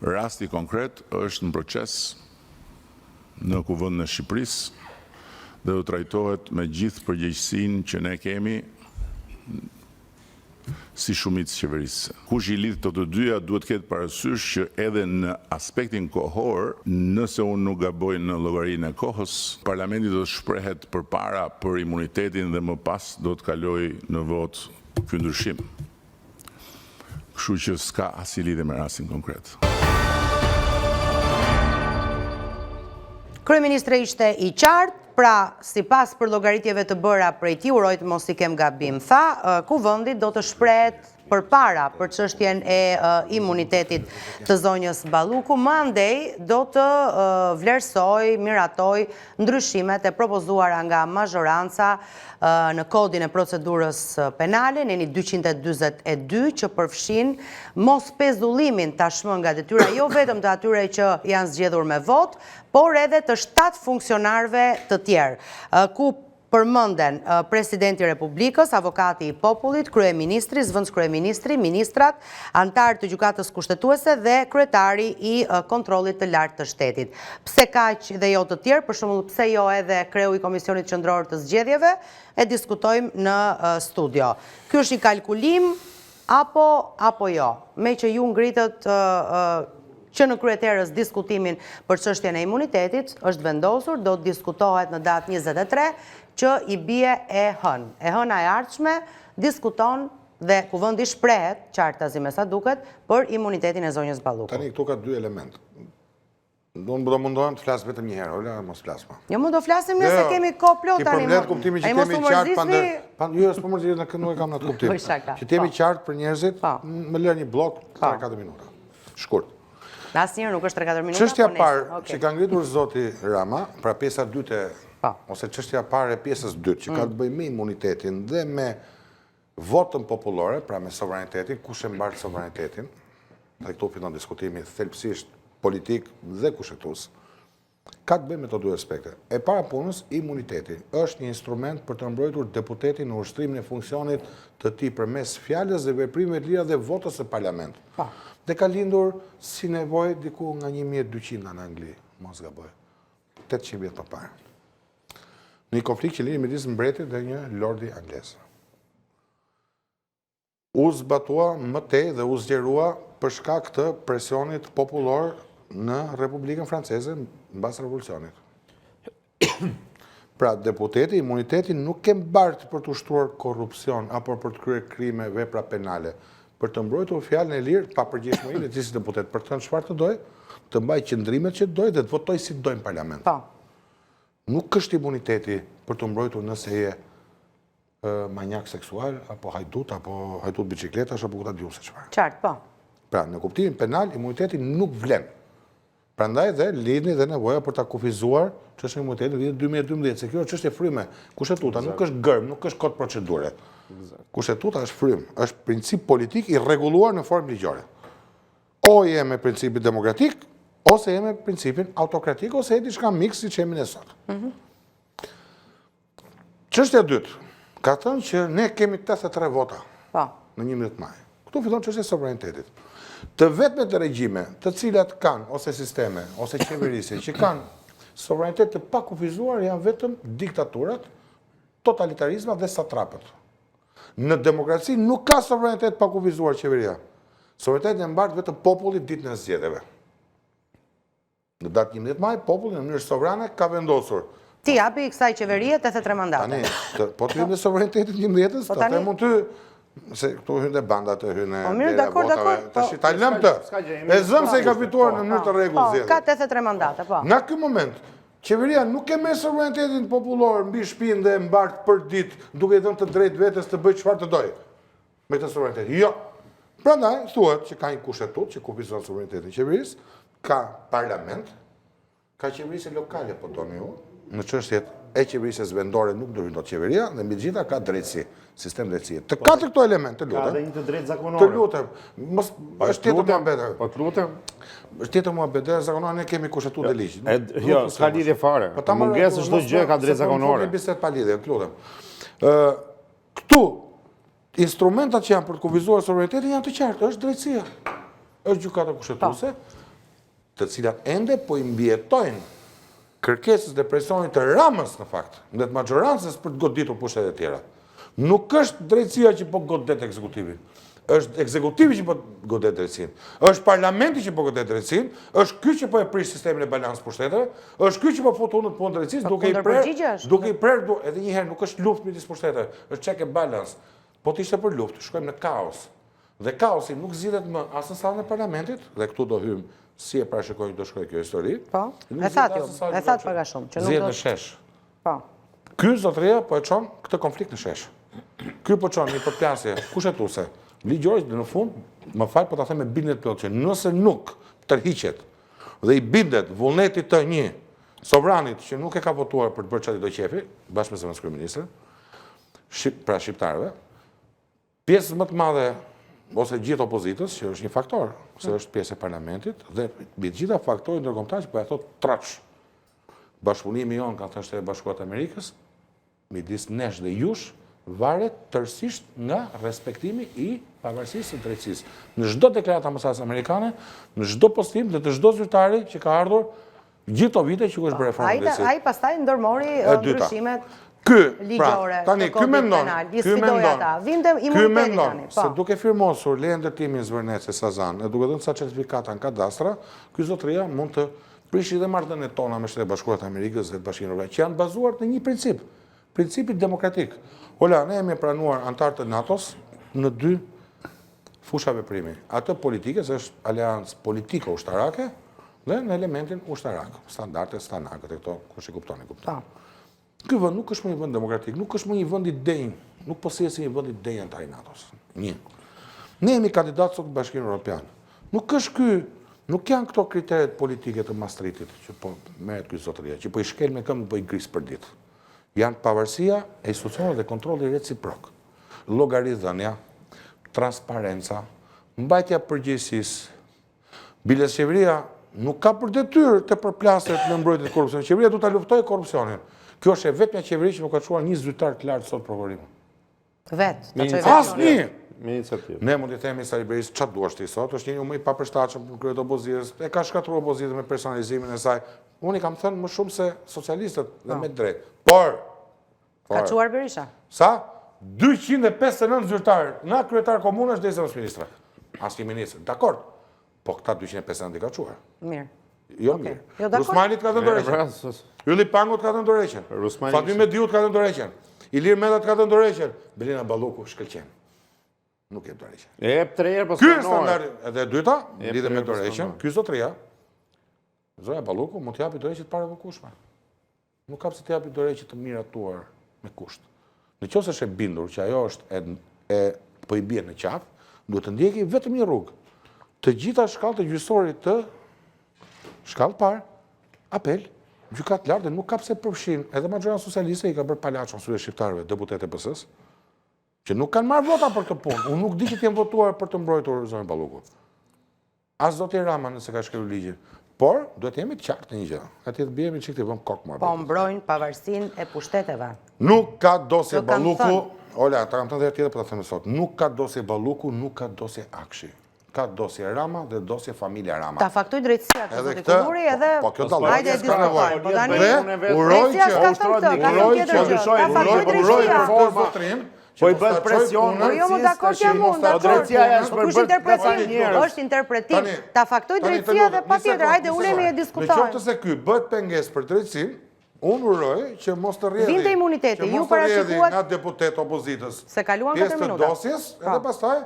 Rasti konkret është në proces në Kuvendin e Shqipërisë dhe do trajtohet me gjithë përgjegjësinë që ne kemi si shumicë qeverisë. Kush i lidh të dyja duhet të ketë parasysh që edhe në aspektin kohor, nëse unë nuk gaboj në llogarinë e kohës, Parlamenti do të shprehet përpara për imunitetin dhe më pas do të kalojë në votë ky ndryshim. Kështu që s'ka asnjë lidhje me rastin konkret. Kryeministri ishte i qartë, pra sipas për llogaritjeve të bëra prej tij, uroj të mos i kem gabim, tha, kuvendi do të shprehet përpara për çështjen e imunitetit të zonjës Balluku, mandej do të vlerësoj, miratoj ndryshimet e propozuara nga mazhoranca në kodin e procedurës penale, neni 242 që përfshin mos pezullimin tashmë nga detyra jo vetëm të atyre që janë zgjedhur me vot, por edhe të 7 funksionarëve të tjerë, ku përmënden Presidenti i Republikës, Avokati i Popullit, Kryeministri, Zëvendëskryeministri, ministrat, antarë të gjykatës kushtetuese dhe kryetari i kontrollit të lartë të shtetit. Pse kaq dhe jo të tjerë, për shembull pse jo edhe kreu i Komisionit Qendror të Zgjedhjeve, e diskutojmë në studio. Ky është një kalkulim apo jo? Me që ju ngritët që në kryeterës diskutimin për çështjen e imunitetit është vendosur, do të diskutohet në datë 23 që i bie e hënë. E hëna e ardhshme diskuton dhe kuvendi shprehet, qartazi me sa duket, për imunitetin e zonjës Balluku. Tani këtu ka dy elementë. Unë do mundohem të flas vetëm një herë, ola mos flas më. Jo, mund të flasim nëse kemi kohë plot tani. Ti përmbledh kuptimin që kemi qartë pandër. Jo, s'po mërzisni në kënu e kam në atë kuptim. Që kemi qartë për njerëzit, më lër një blok 3-4 minuta. Shkurt. Asnjëherë nuk është 3-4 minuta. Çështja parë që ka ngritur zoti Rama, pra pjesa e dytë ose çështja parë e pjesës dytë që ka të bëjë me imunitetin dhe me votën popullore, pra me sovranitetin, kush e mbar sovranitetin, dhe këtu fillon diskutimi thelbësisht politik dhe kushtetues, ka të bëjë me të dy aspekte. E para punës, imuniteti është një instrument për të mbrojtur deputetin në ushtrimin e funksionit të tij përmes fjalës dhe veprimeve të lira dhe votës së parlamentit. Dhe ka lindur si nevojë diku nga 1200 në Angli, mos gaboj. 800 vjet më parë. Në një konflikt që lini midis mbretit dhe një lordi anglez. U zbatua më tej dhe u zgjerua për shkak të presionit popullor në Republikën Franceze mbas revolucionit. Pra, deputeti, imuniteti nuk e mbart për të ushtruar korrupsion apo për të kryer krime, vepra penale, për të mbrojtur fjalën e lirë pa përgjegjësinë e cili deputet për të thënë çfarë të dojë, të mbajë qëndrimet që dojë dhe të votojë si dojë në parlament. Nuk është imuniteti për të mbrojtur nëse je manjak seksual, apo hajdut bicikletash, apo kuta diu se çfarë. Qartë, po. Pra, në kuptimin penal, imuniteti nuk vlen. Prandaj dhe lidhni dhe nevoja për ta kufizuar çështën e imunitetit në 2012, se kjo është çështje fryme. Kushtetuta nuk është gërm, nuk është kod procedure. Kushtetuta është frym, është princip politik i rregulluar në formë ligjore. O je me principin demokratik, ose je me principin autokratik, ose je diçka miks si që jemi ne sot. Çështja e dytë, ka thënë që ne kemi 83 vota në 11 maj. Këtu fillon çështja e sovranitetit. Të vetmet e regjime, të cilat kanë, ose sisteme, ose qeverisje, që kanë sovranitet të pakufizuar, janë vetëm diktaturat, totalitarizmat dhe satrapët. Në demokraci nuk ka sovranitet pakufizuar qeveria. Sovranitet e mbart vetëm populli ditën e zgjedhjeve. Në datë 11 maj, populli në mënyrë sovrane ka vendosur. Ti japi kësaj qeverie 83 mandate. Tani, po të hynë dhe sovranitetit 11-ës, të të mund të se këtu hynë dhe bandat të hynë dhe votave. Ta lëm të. E zëm se i ka fituar në mënyrë të rregull zgjedhje. Ka 83 mandate, po. Në ky moment, qeveria nuk e merr sovranitetin popullor mbi shtëpinë dhe mbart për ditë, duke i dhënë të drejtë vetes të bëjë çfarë të dojë me këtë sovranitetin. Jo. Prandaj thuhet që ka një kushtetutë që kufizon sovranitetin e qeverisë, ka parlament, ka qeverisje lokale, po doni ju, në çështjet e qeverisjes vendore nuk do hyjë dot qeveria, dhe mbi gjitha ka drejtësi, sistem drejtësie. Të katër këto elemente, të lutem. Ka edhe një të drejtë zakonore. Të lutem. Mos është tjetër muhabete. Po të lutem. Është tjetër muhabete, zakonore ne kemi kushtetutë e ligj. Jo, s'ka lidhje fare. Mungesë çdo gjë ka drejtë zakonore. Ne bisedë pa lidhje, të lutem. Këtu instrumentat që janë për të kufizuar sovranitetin janë të qartë, është drejtësia. Është gjykata kushtetuese, të cilat ende po i mbjetojnë kërkesës dhe presionit të Ramës në fakt, në të majorancës për të goditur pushtetet e tjera. Nuk është drejtësia që po godet ekzekutivin. Është ekzekutivi që po godet drejtësinë. Është parlamenti që po godet drejtësinë, është ky që po e prish sistemin e balancës pushtetetve, është ky që po fut unë në punë drejtësisë duke i prerë, edhe një herë nuk është luftë midis pushteteve, është check and balance. Po të ishte për luftë, shkojmë në kaos. Dhe kaosi nuk zgjidhet më as në sallën e parlamentit, dhe këtu do hym si e parashikojnë do shkojë kjo histori. Po, e thatë paga shumë. Zjedh në shesh. Po. Ky zotëria po e çon këtë konflikt në shesh. Ky po çon një përplasje kushtetuese. Ligjorës dhe në fund, më falë po ta them me bindje plot që nëse nuk tërhiqet dhe i bindet vullnetit të një sovranit që nuk e ka votuar për të bërë çfarë do qefi, bashkë me zëvendës kryeministër, pra shqiptarëve, pjesë më të madhe ose gjithë opozitës, që është një faktor, se është pjesë e parlamentit, dhe mbi të gjitha faktorët ndërkombëtar që po e thot traç. Bashkëpunimi jonë, ka thënë Shtetet e Bashkuara të Amerikës, midis nesh dhe jush, varet tërësisht nga respektimi i pavarësisë së drejtësisë. Në çdo deklaratë ambasadës amerikane, në çdo postim dhe të çdo zyrtari që ka ardhur gjithë to vite që ku është bërë reformë drejtësisë. Ai pastaj ndërmori ndryshimet ligjore, tani ky mendon, vinte imuniteti tani. Se duke firmosur lejen ndërtimi Zvërnec e Sazan, e duke dhënë sa certifikata në kadastra, ky zotëria mund të prishi dhe marrëdhëniet tona me Shtetet e Bashkuara të Amerikës dhe të Bashkinë Evropiane, që janë bazuar në një princip, principit demokratik. Ola, ne jemi pranuar antar të NATO-s në 2 fusha veprimi. Atë politikës është aleancë politiko-ushtarake dhe në elementin ushtarak. Standardet, stanakët e këto, kush e kuptoni, kuptoni. Ky vend nuk është më një vend demokratik, nuk është më një vend i denj, nuk po si një vend i denj antar i NATO-s. Një. Ne jemi kandidatë sot në Bashkinë Evropiane. Nuk është ky, nuk janë këto kriteret politike të Maastrichtit që po merret ky zotëria, që po i shkel me këmbë, po i gris për ditë. Janë pavarësia e institucioneve dhe kontrolli reciprok. Llogaridhënia, transparenca, mbajtja përgjegjësisë. Biles qeveria nuk ka për detyrë të përplaset në mbrojtje të korrupsionit. Qeveria duhet ta luftojë korrupsionin. Kjo është e vetmja qeveri që nuk ka çuar një zyrtar të lartë sot prokurorin. Asnjë. Me iniciativë. Ne mund të themi sa i Berisë çfarë duash ti sot, është një më i papërshtatshëm për kryet opozitës, e ka shkatruar opozitën me personalizimin e saj. Unë i kam thënë më shumë se socialistët dhe me drejt. Por ka çuar Berisha. Sa? 259 zyrtarë, nga kryetar komunash dhe zëvendës ministra. Asnjë ministër. Dakor. Po këta 259 i ka çuar. Mirë. Jo mirë. Rusmajlit ka dhënë dorëheqjen. Ylli Pangut ka dhënë dorëheqjen. Fatmir Mediut ka dhënë dorëheqjen. Ilir Medat ka dhënë dorëheqjen. Belina Balluku shkëlqen. Nuk jep dorëheqjen. E jep 3 herë pas. Ky është standardi. Edhe e dyta, lidhet me dorëheqjen. Ky zotëria, Zoja Balluku mund të japi dorëheqje të parevokueshme. Nuk ka pse të japi dorëheqje të miratuar me kusht. Nëse është e bindur që ajo është po i bie në qafë, duhet të ndjeki vetëm një rrugë. Të gjitha shkallët e gjyqësorit të shkallë parë, apel, gjykatë lartë, nuk ka pse përfshin, edhe majoranca socialiste i ka bërë palaçon syve shqiptarëve, deputetë e PS-s, që nuk kanë marrë vota për këtë punë. Unë nuk di që t'jem votuar për të mbrojtur zonën Balluku. As zoti Rama nëse ka shkruar ligjin. Por, duhet jemi të qartë një gjë. Atje të bijemi çik të vëmë kokë më. Po mbrojnë pavarësinë e pushteteve. Nuk ka dosje Balluku. Ola, ta kam thënë edhe tjetër, po ta them sot. Nuk ka dosje Balluku, nuk ka dosje Akshi. Ka dosje Rama dhe dosje familja Rama. Ta faktoj drejtësia të zotit Kuluri edhe po kjo dallohet. Hajde diskutojmë. Po tani uroj që po i bëhet presion. Jo më dakord jam unë. Është interpretim. Ta faktoj drejtësia dhe patjetër, hajde ulemi e diskutojmë. Nëse se ky bëhet pengesë për drejtësinë, unë uroj që mos të rrjedhë. Vinte imuniteti, ju parashikohet nga deputet opozitës. Se kaluan 4 minuta. Pjesë të dosjes, edhe pastaj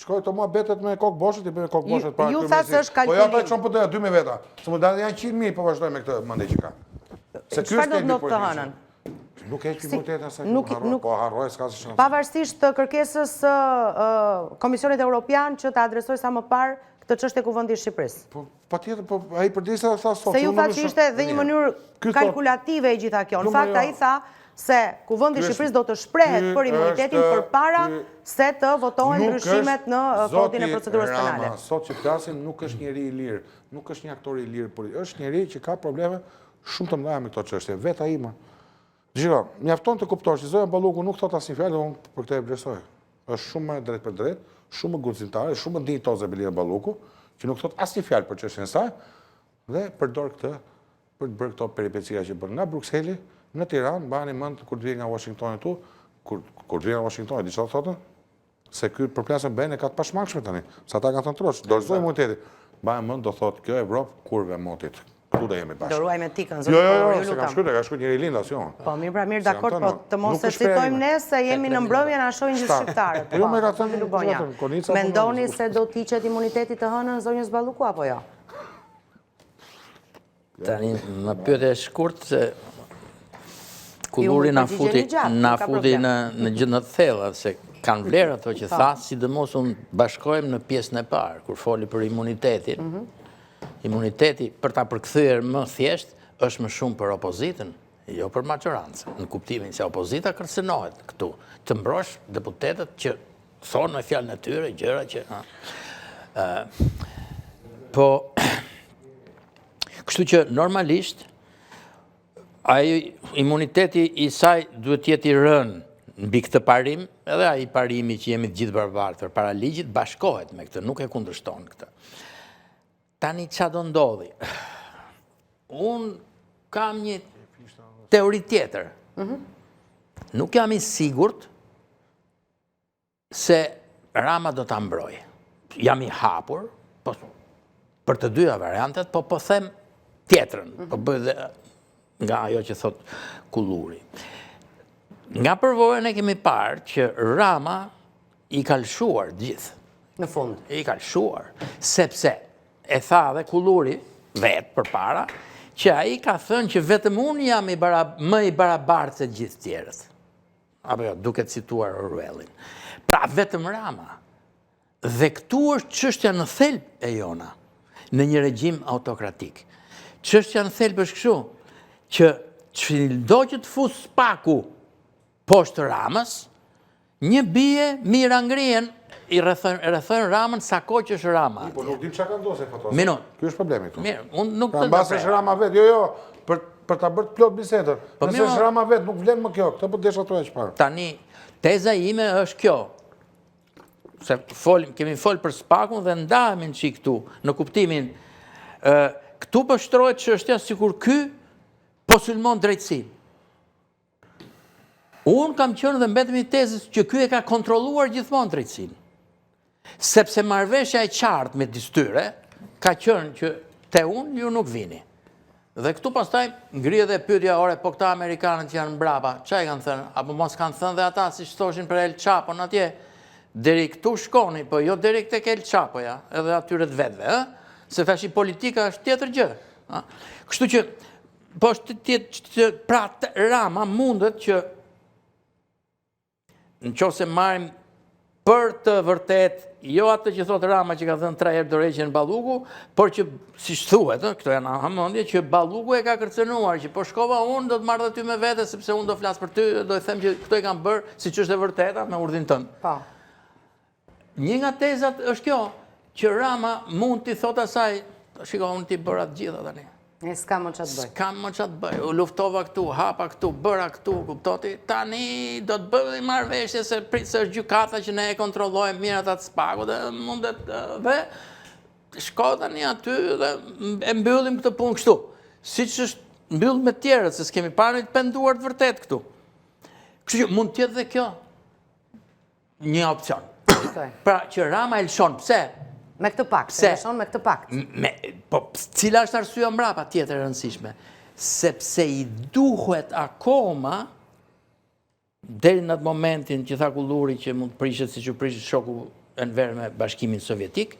shkoj të mua betet me kokë boshët, i bëjmë kokë boshët para kryeministit. Ju tha se është kalkulim. Po ja ta çon po doja 2 veta. Se më dalin janë 100.000 po vazhdoj me këtë mandej që ka. Se ky është teknik të hënën. Nuk e imunitetin asaj. Po harroj s'ka se shans. Pavarësisht të kërkesës së Komisionit Evropian që ta adresoj sa më parë këtë çështje Kuvendit të Shqipërisë. Po patjetër, po ai përdisa tha sot. Se ju thatë që ishte dhe një mënyrë kalkulative e gjitha kjo. Në fakt ai tha se Kuvendi i Shqipërisë do të shprehet për imunitetin përpara se të votohen ndryshimet në kodin e procedurës penale. Sot që flasim nuk është njeri i lirë, nuk është një aktor i lirë, por është njeri që ka probleme shumë të mëdha me këto çështje. Vetë ai më. Gjiro, mjafton të kuptosh që Zoja Balluku nuk thot asnjë fjalë, unë për këtë e vlerësoj. Është shumë më drejt për drejt, shumë më guximtare, shumë më dinjitoze Belina Balluku, që nuk thot asnjë fjalë për çështjen e saj, Dhe përdor këtë për të bërë këto peripecia që bën nga Brukseli në Tiranë, mbani mend kur të vjen nga Washingtoni këtu, kur të vjen nga Washingtoni, di çfarë thotë? Se ky përplasën bën e ka të pashmangshme tani. Sa ata kanë thënë trosh, dorëzoj imunitetin. Mbani mend do thotë kjo Evropë kurve motit. Këtu do jemi bashkë. Do ruajmë etikën, Jo, se ka shkruar, ka shkruar njëri lindas, jo. Po mirë, pra mirë, dakord, po të mos e citojmë ne se jemi në mbrëmje na shohin gjithë shqiptarët. Jo, më ka thënë Mendoni se do të hiqet imuniteti të hënën zonjës Balluku apo jo? Tani, më pyetje e shkurt se Kulluri na futi në gjë të thella, se kanë vlerë ato që tha, sidomos unë bashkojmë në pjesën e parë, kur foli për imunitetin. Imuniteti, për ta përkthyer më thjesht, është më shumë për opozitën, jo për majorancën, në kuptimin se opozita kërcënohet këtu, të mbrosh deputetët që thonë me fjalën e tyre gjëra që po kështu që normalisht ai imuniteti i saj duhet jetë i rënë mbi këtë parim, edhe ai parimi që jemi të gjithë barabartë para ligjit bashkohet me këtë, nuk e kundërshton këtë. Tani ç'a do ndodhi? Unë kam një teori tjetër. Nuk jam i sigurt se Rama do ta mbrojë. Jam i hapur, po për të dyja variantet, po them tjetrën, po bëj dhe nga ajo që thot Kulluri. Nga përvojën e kemi parë që Rama i ka lëshuar gjithë. Në fund. I ka lëshuar, sepse e tha dhe Kulluri vetë përpara, që ai ka thënë që vetëm unë jam më i barabartë se gjithë tjerët. Apo jo, duke cituar Orwellin. Pra vetëm Rama. Dhe këtu është çështja në thelb e jona, në një regjim autokratik. Çështja në thelb është kështu, që çdo që të fus spaku poshtë Ramës, një bie mira ngrihen i rrethojnë Ramën sa kohë që është Rama. Po nuk dim çka ka ndosur fotos. Minut. Ky është problemi këtu. Mirë, unë nuk të mbas është Rama vet. Jo, për ta bërë plot bisedën. Nëse është Rama vet, nuk vlen më kjo. Këtë po desha thoya çfarë. Tani, teza ime është kjo. Se kemi fol për spakun dhe ndahemi çik këtu, në kuptimin këtu po shtrohet çështja sikur ky po sulmon drejtësinë. Unë kam qenë dhe mbetëm i tezës që ky e ka kontrolluar gjithmonë drejtësinë. Sepse marrëveshja e qartë me dystyre ka qenë që te unë ju nuk vini. Dhe këtu pastaj ngrihet edhe pyetja, ore, po këta amerikanët janë mbrapa, çfarë kanë thënë? Apo mos kanë thënë dhe ata siç thoshin për El Chapon atje? Deri këtu shkoni, po jo deri tek El Chapoja, edhe atyre të vetëve, ë? Se tash politika është tjetër gjë. Kështu që po pra Rama mundet që nëse marrim për të vërtet, jo atë që thot Rama që ka thënë 3 herë dorëheqjen Balluku, por që, siç thuhet, këto janë hamendje, që Balluku e ka kërcënuar, që po shkova unë, do të marrë dhe ty me vete, sepse unë do flas për ty, do të them që këto e kanë bërë, siç është e vërteta, me urdhrin tënd. Po. Një nga tezat është kjo, që Rama mund t'i thot asaj, shiko, unë t'i bëra të gjitha tani. Ne s'kam më ç'a të bëj. S'kam më ç'a të bëj. U luftova këtu, hapa këtu, bëra këtu, kuptoti. Tani do të bëj marrëveshje se është gjykata që ne e kontrollojmë mirë ata të spaku dhe mundet dhe shko tani aty dhe e mbyllim këtë punë kështu. Siç është mbyll me të tjerët, se s'kemi parë të penduar të vërtet këtu. Kështu që mund të jetë dhe kjo një opcion. Pra që Rama e lëshon, pse? Me këtë pakt, e lëshon me këtë pakt. Po, cila është arsyeja mbrapa tjetër e rëndësishme? Sepse i duhet akoma, deri në atë momentin që tha Kulluri që mund të prishet siç u prishet shoku Enver me Bashkimin Sovjetik,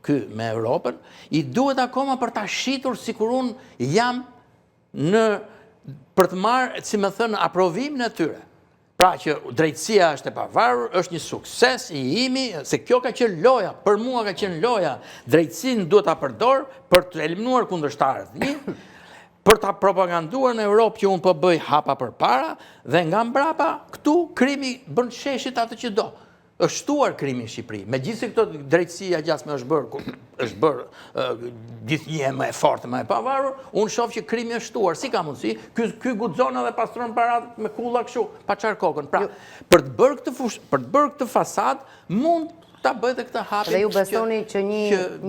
ky me Europën, i duhet akoma për ta shitur sikur unë jam për të marrë, si më thënë, aprovimin e tyre. Pra që drejtësia është e pavarur, është një sukses i imi, se kjo ka qenë loja, për mua ka qenë loja, drejtësinë duhet ta përdor për të eliminuar kundërshtarët mi, për ta propaganduar në Europë që unë po bëj hapa përpara, dhe nga mbrapa këtu krimi bën sheshit atë që do. Është shtuar krimi në Shqipëri. Megjithëse këto drejtësia gjasme është bërë gjithnjë më e fortë, më e pavarur, unë shoh që krimi është shtuar. Si ka mundësi? Ky guxon edhe pastron parat me kulla kështu, pa çar kokën. Pra, për të bërë këtë fasadë, mund ta bëj dhe këtë hapin. Dhe ju besoni që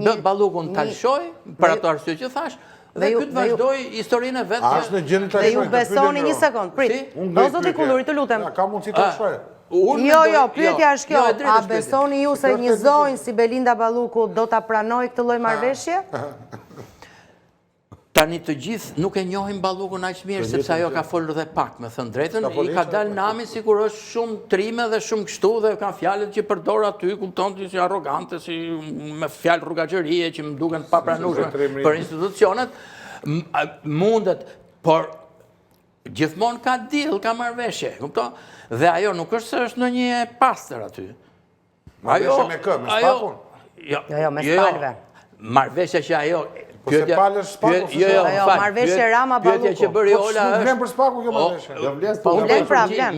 që Ballukun ta lëshoj, për ato arsye që thash, dhe ky të vazhdoj historinë e vet. Dhe ju besoni një sekond, prit. O zoti Kulluri, të lutem. Ka mundësi të lëshoj? Jo, pyetja është kjo. A besoni ju se një zonjë si Belinda Balluku do ta pranoj këtë lloj marrëveshje? Tani të gjithë nuk e njohin Ballukun aq mirë sepse ajo ka folur dhe pak, me thënë drejtën, i ka dalë nami sikur është shumë trime dhe shumë kështu dhe ka fjalët që përdor aty, kupton ti si arrogante, si me fjalë rrugaxherie që më duken të papranueshme për institucionet, mundet, por gjithmonë ka deal, ka marrëveshje, kupton? Dhe ajo nuk është se është në një pastër aty. Marrëveshje me kë, me Spakun? Jo, me Spakve. Marrëveshja që ajo Po se palësh Spaku? Jo, marrëveshje Rama Balluku. Pyetja që bëri Ola është... Vlen për Spaku kjo marrëveshje? Po vlen pra, vlen.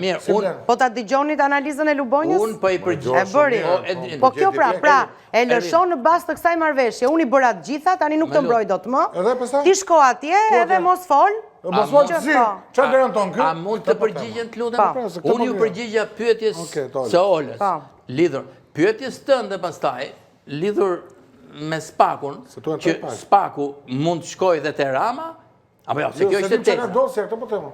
Po ta dëgjonit analizën e Lubonjës? Unë po i përgjigj. E bëri. Po kjo pra, e lëshon në bazë të kësaj marrëveshje. Unë i bëra të gjitha, tani nuk të mbroj dot më. Ti shko atje edhe mos fol. Mos fol të zi. Çfarë garanton kë? A mund të përgjigjen të lutem? Unë ju përgjigja pyetjes së Olës. Lidhur. Pyetjes tënde pastaj, lidhur me Spakun, që Spaku mund të shkoj dhe te Rama, apo jo, se kjo ishte teza. Se dosja, këtë po temo.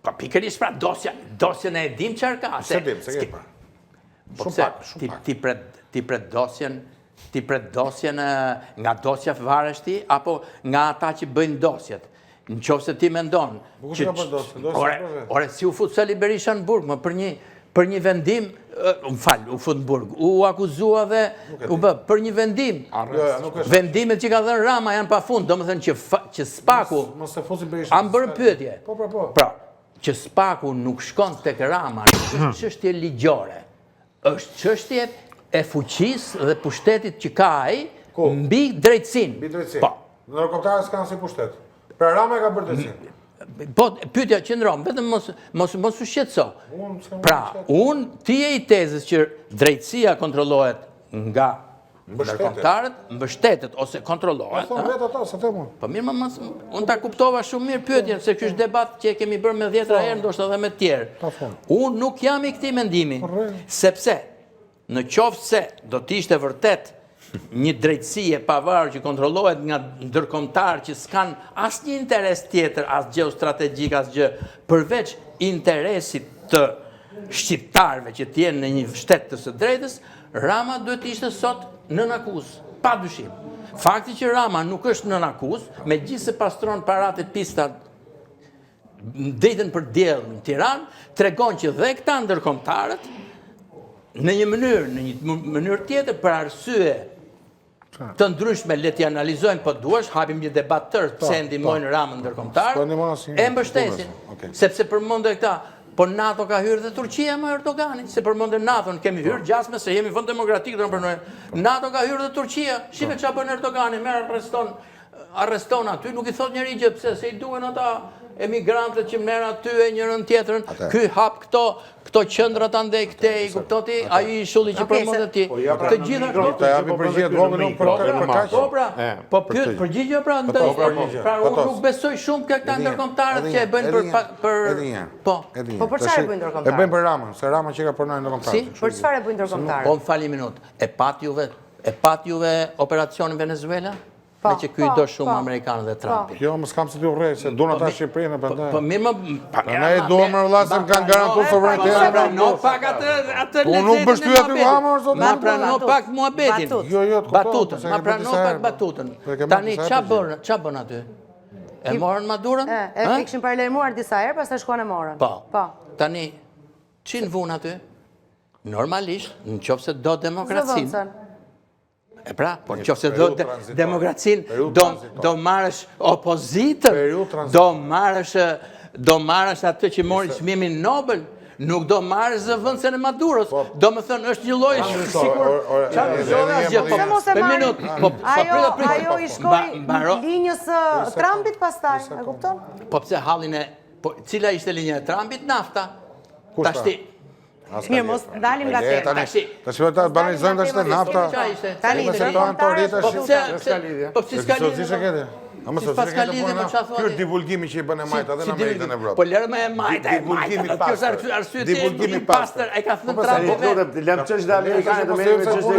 Pa pikërisht pra dosjen e dim çfarë ka. Se dim, se ke pa. Ti pret dosjen nga dosja varesh ti, apo nga ata që bëjnë dosjet. Në qoftë se ti mendon ore, si u fut Sali Berisha në burg, më për një vendim, u fut në burg, u akuzua dhe për një vendim. Vendimet që ka dhënë Rama janë pa fund, do më thënë që Spaku, a më bërë pyetje, pra, që Spaku nuk shkon tek Rama, nuk është çështje ligjore, është çështje e fuqisë dhe pushtetit që ka ai mbi drejtësinë. Po. Ndërkombëtarët s'kan si pushtet. Pra Rama e ka bërë drejtësinë. Po, pyetja qëndron, vetëm mos u shqetëso. Pra, ti je i tezës që drejtësia kontrollohet nga ndërkombëtarët, mbështetet ose kontrollohet. Po, vetë ata, sa them unë. Po mirë, unë ta kuptova shumë mirë pyetjen, se ky është debat që e kemi bërë me 10 herë, ndoshta edhe me të tjerë. Unë nuk jam i këtij mendimi, sepse në qoftë se do të ishte vërtet një drejtësi e pavarur që kontrollohet nga ndërkombëtar që s'kan asnjë interes tjetër, as geostrategjik, as gjë, përveç interesit të shqiptarëve që të jenë në një shtet të së drejtës, Rama duhet të ishte sot nën akuzë, pa dyshim. Fakti që Rama nuk është nën akuzë, megjithëse pastron paratë e pistat dritën për diell në Tiranë, tregon që dhe këta ndërkombëtarët në një mënyrë tjetër për arsye të ndryshme le t'i analizojmë, po duash, hapim një debat tërë pse ndihmojnë Ramën ndërkombëtar, e mbështesin. Sepse përmendë këta, po NATO ka hyrë dhe Turqia më Erdoganin, se përmendë NATO-n kemi hyrë gjasme se jemi vend demokratik do të pranojmë. NATO ka hyrë dhe Turqia, shive çfarë bën Erdogani, merr arreston aty, nuk i thot njëri gjë pse se i duhen ata emigrantët që merr aty e njërën tjetrën, ky hap këto qendra ta ndej këtej, kupton ti, ai ishulli që përmendet ti. Të gjitha ta japi përgjigje vogël për kaq. Po pra, po pyet përgjigje pra ndaj. Pra unë nuk besoj shumë ka këta ndërkombëtarët që e bëjnë për po. Po për çfarë e bëjnë ndërkombëtarët? E bëjnë për Ramën, se Rama që ka pranuar ndërkombëtarët. Për çfarë e bëjnë ndërkombëtarët? Po më fali minutë. E pat juve operacionin Venezuela? Me që kuj do shumë Amerikanë dhe Trumpi. Jo, më s'kam se t'ju rrej, se do në ta Shqipërinë, përndaj. Po mirë më... Ne e do më rëllasën kanë garantu sovranitetin. Ma prano pak atë Po nuk bështu aty vama, zotë. Ma prano pak muhabetin. Jo, Batutën, ma prano pak batutën. Tani, qa bën aty? E morën Madurën? E kishin paralajmëruar disa herë, pastaj shkuan e morën. Po. Tani, çin vun aty? Normalisht, në qoftë se do demokracinë. E pra, po në qoftë se do demokracinë, do marrësh opozitën, do marrësh atë që mori çmimin Nobel, nuk do marrësh zëvendësen e Maduros. Do më thënë është një lloj sikur ajo i shkoi linjës Trumpit pastaj, e kupton? Po pse hallin e cila ishte linja e Trumpit? Nafta. Tashti mirë, mos dalim nga tema. Tash vetë banalizojmë tash nafta. Tani Po pse s'ka lidhje? Mësë, pas ka lidhje me çfarë Ky është divulgimi që i bën e majta edhe në Amerikën e Evropës. Po lërë me e majta, kjo është arsye divulgimi pastër, e ka thënë Trump. Lëm çështë dhe amerikanë të merren me çështë.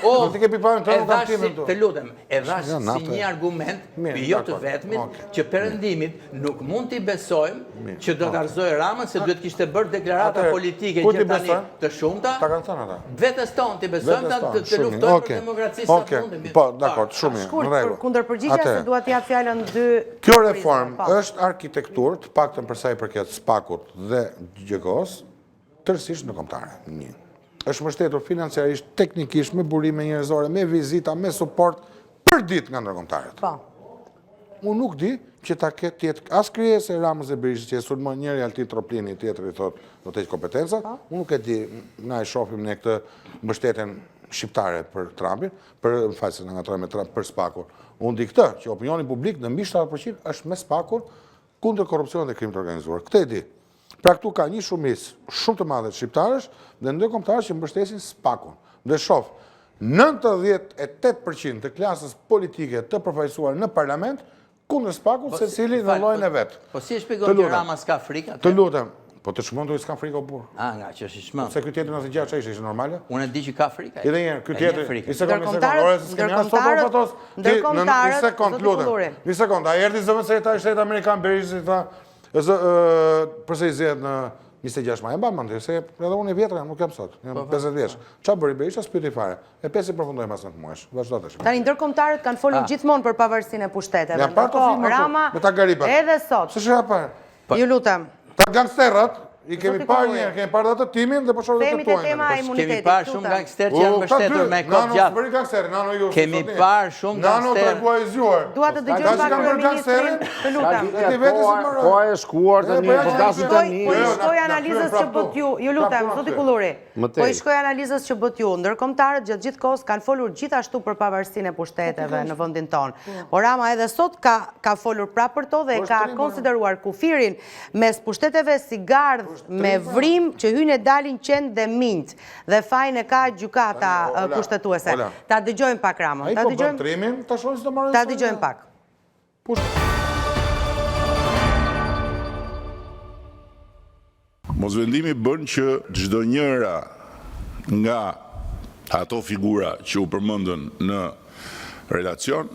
Do të ke piparën tonë kam timën tu. Të lutem, e dhash si një argument, jo të vetmit, që Perëndimit nuk mund t'i besojmë që do ta arzojë Ramën se duhet kishte bërë deklarata politike që tani të shumta. Ta kanë thënë ata. Vetes tonë t'i besojmë të luftojmë për demokracisë sa mundemi. Po, dakor, shumë mirë. Shkurt, kundër përgjigjes se dua t'jap fjalën dy. Kjo reformë është arkitekturë, të paktën për sa i përket SPAK-ut dhe GJK-s, tërësisht në kombëtare. Një. Është mbështetur financiarisht, teknikisht, me burime njerëzore, me vizita, me suport për ditë nga ndërkombëtarët. Po. Unë nuk di që ta ketë jetë as krijese Ramës dhe Berishës që e sulmon njëri Altin Troplini, tjetri thotë do të ketë kompetenca. Unë nuk e di, na e shohim ne këtë mbështetjen shqiptare për Trumpin, për faqen nga Trump me Trump për SPAK-un. Unë di këtë, që opinioni publik në mbi 70% është me SPAK-un kundër korrupsionit dhe krimit të organizuar. Këtë e di. Pra këtu ka një shumicë shumë të madhe të shqiptarësh dhe ndërkombëtarësh që mbështesin SPAK-un. Dhe shoh 98% të klasës politike të përfaqësuar në parlament kundër SPAK-ut secili në llojin e vet. Po si e shpjegon që Rama s'ka frikë? Të lutem. Po të shmon të s'ka frikë o burr. Nga që është i shmon. Se ky tjetër 96 çfarë ishte normale? Unë e di që ka frikë. Edhe një herë, ky tjetër. Një sekond. Një sekond, a erdhi zëvendësi sekretari i shtetit amerikan Berisha tha, përse i zgjedh në 26 maj. E mban mend se edhe unë i vjetër nuk jam sot. Jam 50 vjeç. Çfarë bëri Berisha spyti fare. E pesi përfundoi pas 9 muajsh. Vazhdo tash. Tani ndërkombëtarët kanë folur gjithmonë për pavarësinë e pushteteve. Ja pa të filma Rama me ta garibat. edhe sot. S'është pa. Ju lutem. Ta gangsterat i kemi parë një herë, kemi parë atë timin dhe po shohim të Themi te tema e Kemi imunitetit. parë shumë gangster që janë mbështetur me kod gjatë. Bëri gangster, nano ju. Kemi parë shumë Nano gangster. tregua i zgjuar. Dua të dëgjoj pak kryeministrin, të lutem. Ti vetë si më Po e shkuar tani, po dasim tani. Po i shkoj analizës që bët ju lutem, zoti Kulluri. Po i shkoj analizës që bët ju. Ndërkombëtarët gjatë gjithë kohës kanë folur gjithashtu për pavarësinë e pushteteve në vendin tonë. Por Rama edhe sot ka folur prapë për to dhe ka konsideruar kufirin mes pushteteve si gardh me vrim që hynë e dalin qenë dhe minjt dhe fajin e ka gjykata kushtetuese. Ta dëgjojmë pak Ramën. Ta dëgjojmë trimin, ta shohim se do marrë. Ta dëgjojmë pak. Mosvendimi bën që çdo njëra nga ato figura që u përmendën në relacion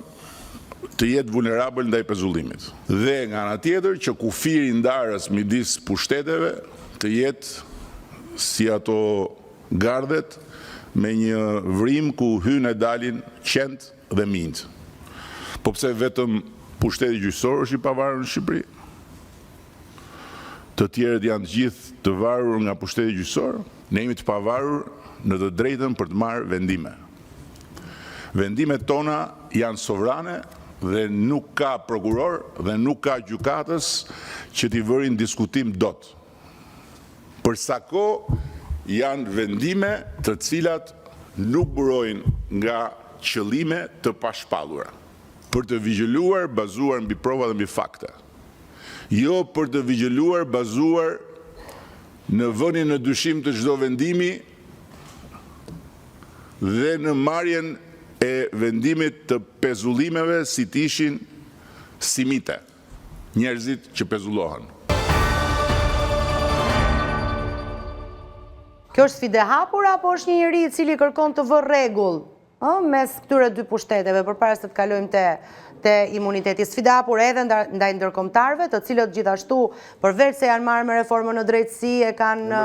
të jetë vulnerabël ndaj pezullimit. Dhe nga ana tjetër që kufiri ndarës midis pushteteve të jetë si ato gardet me një vrim ku hynë e dalin qend dhe minjt. Po pse vetëm pushteti gjyqësor është i pavarur në Shqipëri? Të tjerët janë të gjithë të varur nga pushteti gjyqësor, ne jemi të pavarur në të drejtën për të marrë vendime. Vendimet tona janë sovrane dhe nuk ka prokuror dhe nuk ka gjykatës që t'i vërin diskutim dot. Për sa kohë janë vendime të cilat nuk burojnë nga qëllime të pashpallura, për të vigjiluar bazuar mbi prova dhe mbi fakte. Jo për të vigjiluar bazuar në vënien në dyshim të çdo vendimi dhe në marrjen e vendimit të pezullimeve si t'ishin simite, njerëzit që pezullohen. Kjo është sfidë e hapur apo është një njeri i cili kërkon të vë rregull mes këtyre dy pushteteve përpara se të kalojmë te imuniteti? Sfida e hapur edhe ndaj ndërkombëtarëve, të cilët gjithashtu përveç se janë marrë me reformën në drejtësi, e kanë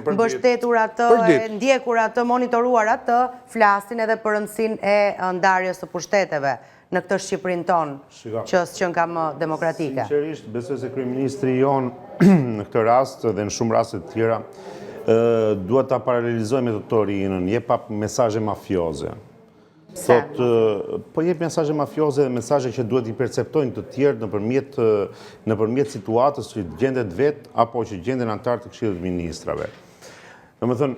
mbështetur atë, e ndjekur atë, monitoruar atë, flasin edhe për rëndësinë e ndarjes së pushteteve në këtë Shqipërinë tonë, që s'qen ka më demokratike. Sinqerisht, besoj se kryeministri jon në këtë rast dhe në shumë raste të tjera duhet ta paralelizojmë me doktorinën, jep mesazhe mafioze. Thot, po jep mesazhe mafioze dhe mesazhe që duhet i perceptojnë të tjerë nëpërmjet situatës që gjendet vet apo që gjenden antar të Këshillit të Ministrave. Domethënë,